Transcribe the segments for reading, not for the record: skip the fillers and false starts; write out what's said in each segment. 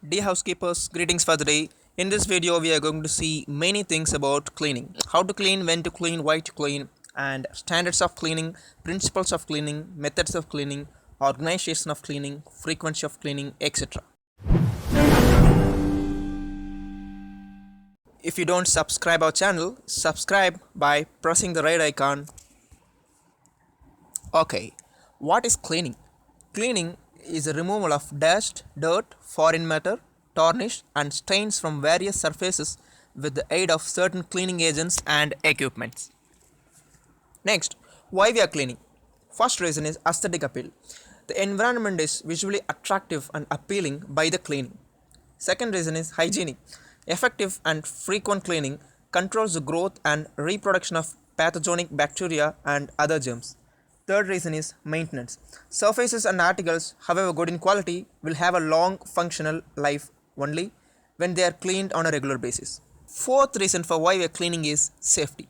Dear housekeepers, greetings for the day. In this video, we are going to see many things about cleaning. How to clean, when to clean, why to clean, and standards of cleaning, principles of cleaning, methods of cleaning, organization of cleaning, frequency of cleaning, etc. If you don't subscribe our channel, subscribe by pressing the red icon. Okay, what is cleaning? Cleaning is the removal of dust, dirt, foreign matter, tarnish, and stains from various surfaces with the aid of certain cleaning agents and equipments. Next, why we are cleaning? First reason is aesthetic appeal. The environment is visually attractive and appealing by the cleaning. Second reason is hygienic. Effective and frequent cleaning controls the growth and reproduction of pathogenic bacteria and other germs. Third reason is maintenance. Surfaces and articles, however good in quality, will have a long functional life only when they are cleaned on a regular basis. Fourth reason for why we are cleaning is safety.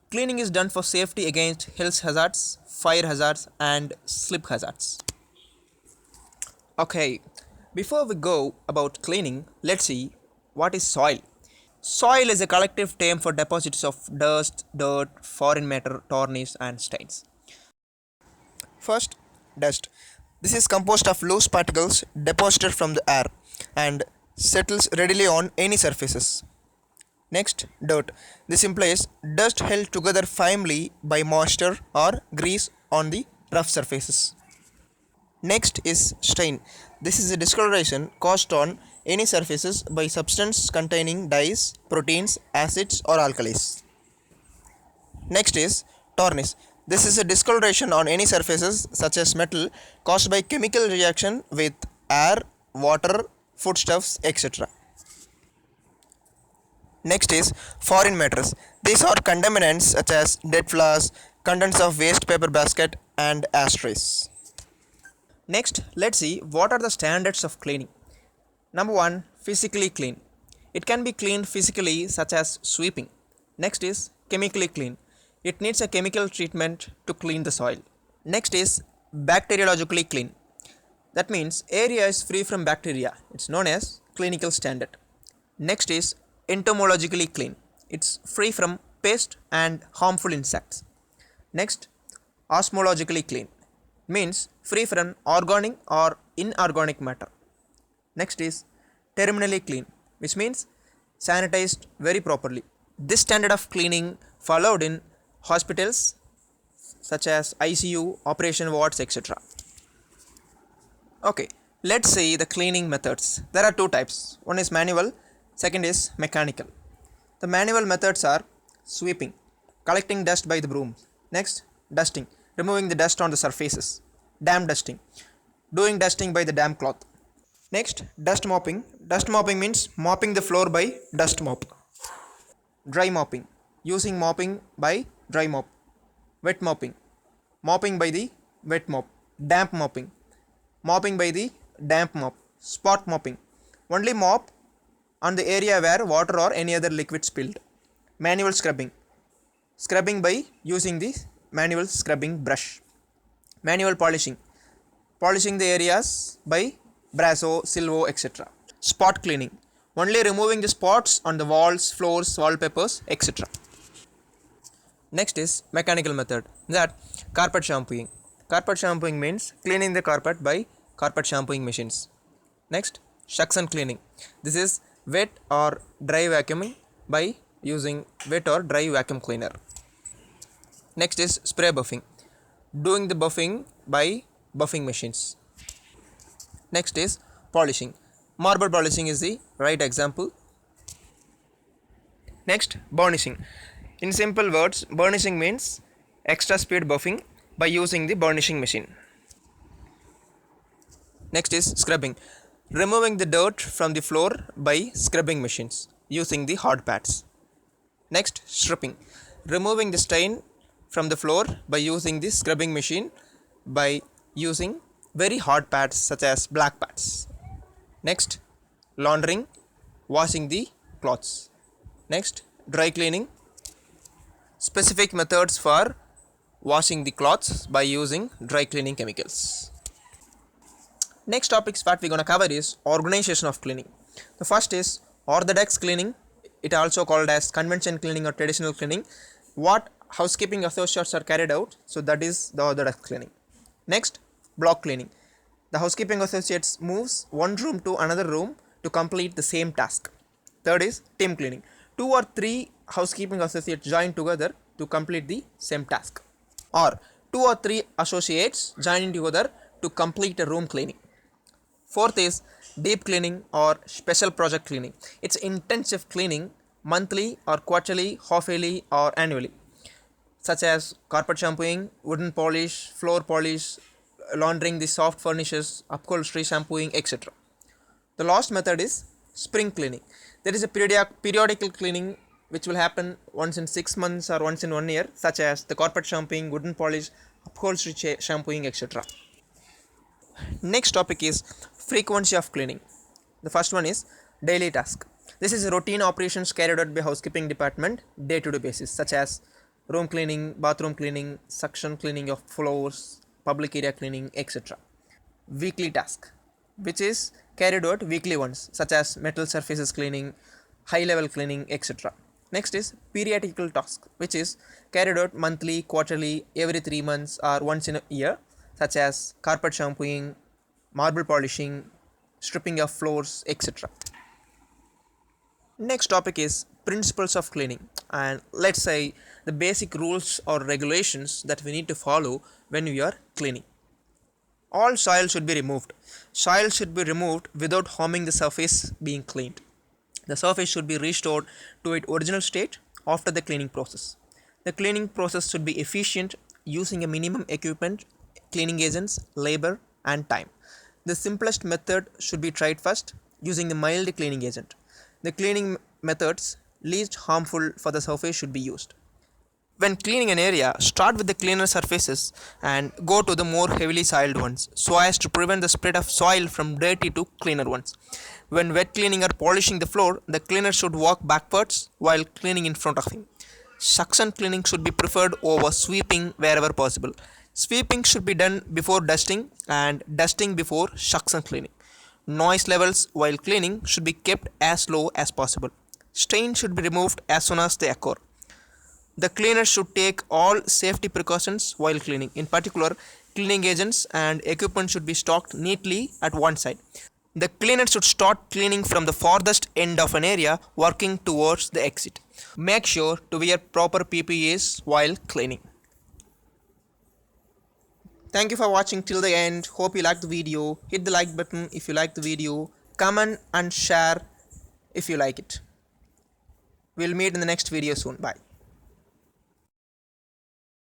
Cleaning is done for safety against health hazards, fire hazards, and slip hazards. Okay, before we go about cleaning, let's see what is soil. Soil is a collective term for deposits of dust, dirt, foreign matter, tarnish, and stains. First, dust. This is composed of loose particles deposited from the air and settles readily on any surfaces. Next, dirt. This implies dust held together firmly by moisture or grease on the rough surfaces. Next is stain. This is a discoloration caused on any surfaces by substance containing dyes, proteins, acids, or alkalis. Next is tarnish. This is a discoloration on any surfaces such as metal caused by chemical reaction with air, water, foodstuffs, etc. Next is foreign matters. These are contaminants such as dead flowers, contents of waste paper basket, and ashtrays. Next, let's see what are the standards of cleaning. Number 1, physically clean. It can be cleaned physically such as sweeping. Next is chemically clean. It needs a chemical treatment to clean the soil. Next is bacteriologically clean. That means area is free from bacteria. It's known as clinical standard. Next is entomologically clean. It's free from pest and harmful insects. Next, osmologically clean. Means free from organic or inorganic matter. Next is terminally clean, which means sanitized very properly. This standard of cleaning followed in hospitals such as ICU, operation wards, etc. Okay, let's see the cleaning methods. There are two types. One is manual, second is mechanical. The manual methods are sweeping, collecting dust by the broom. Next, dusting, removing the dust on the surfaces. Damp dusting, doing dusting by the damp cloth. Next, dust mopping. Dust mopping means mopping the floor by dust mop. Dry mopping, using mopping by dry mop. Wet mopping, mopping by the wet mop. Damp mopping, mopping by the damp mop. Spot mopping, only mop on the area where water or any other liquid spilled. Manual scrubbing, scrubbing by using the manual scrubbing brush. Manual polishing, polishing the areas by brasso, silvo, etc. Spot cleaning, only removing the spots on the walls, floors, wallpapers, etc. Next is mechanical method, that carpet shampooing. Carpet shampooing means cleaning the carpet by carpet shampooing machines. Next, suction cleaning. This is wet or dry vacuuming by using wet or dry vacuum cleaner. Next is spray buffing, doing the buffing by buffing machines. Next is polishing. Marble polishing is the right example. Next, burnishing. In simple words, burnishing means extra speed buffing by using the burnishing machine. Next is scrubbing, removing the dirt from the floor by scrubbing machines using the hard pads. Next, stripping, removing the stain from the floor by using the scrubbing machine by using very hard pads such as black pads. Next, laundering, washing the clothes. Next, dry cleaning, specific methods for washing the clothes by using dry cleaning chemicals. Next topics what we're going to cover is organization of cleaning. The first is orthodox cleaning. It also called as convention cleaning or traditional cleaning. What housekeeping associates are carried out, so that is the orthodox cleaning. Next, block cleaning. The housekeeping associates moves one room to another room to complete the same task. Third is team cleaning. 2 or 3 housekeeping associates join together to complete the same task. Or 2 or 3 associates joining together to complete a room cleaning. Fourth is deep cleaning or special project cleaning. It's intensive cleaning monthly or quarterly, half-yearly or annually, such as carpet shampooing, wooden polish, floor polish, laundering the soft furnishes, upholstery shampooing, etc. The last method is spring cleaning. There is a periodical cleaning which will happen once in 6 months or once in 1 year, such as the carpet shampooing, wooden polish, upholstery shampooing, etc. Next topic is frequency of cleaning. The first one is daily task. This is routine operations carried out by housekeeping department day-to-day basis, such as room cleaning, bathroom cleaning, suction cleaning of floors, public area cleaning, etc. Weekly task, which is carried out weekly once, such as metal surfaces cleaning, high level cleaning, etc. Next is periodical task, which is carried out monthly, quarterly, every 3 months or once in a year, such as carpet shampooing, marble polishing, stripping of floors, etc. Next topic is principles of cleaning, and let's say the basic rules or regulations that we need to follow when we are cleaning. All soil should be removed. Soil should be removed without harming the surface being cleaned. The surface should be restored to its original state after the cleaning process. The cleaning process should be efficient, using a minimum equipment, cleaning agents, labor, and time. The simplest method should be tried first, using the mild cleaning agent. The cleaning methods least harmful for the surface should be used. When cleaning an area, start with the cleaner surfaces and go to the more heavily soiled ones, so as to prevent the spread of soil from dirty to cleaner ones. When wet cleaning or polishing the floor, the cleaner should walk backwards while cleaning in front of him. Suction cleaning should be preferred over sweeping wherever possible. Sweeping should be done before dusting and dusting before suction cleaning. Noise levels while cleaning should be kept as low as possible. Stains should be removed as soon as they occur. The cleaner should take all safety precautions while cleaning. In particular, cleaning agents and equipment should be stocked neatly at one side. The cleaner should start cleaning from the farthest end of an area, working towards the exit. Make sure to wear proper PPEs while cleaning. Thank you for watching till the end. Hope you liked the video. Hit the like button if you like the video. Comment and share if you like it. We'll meet in the next video soon. Bye.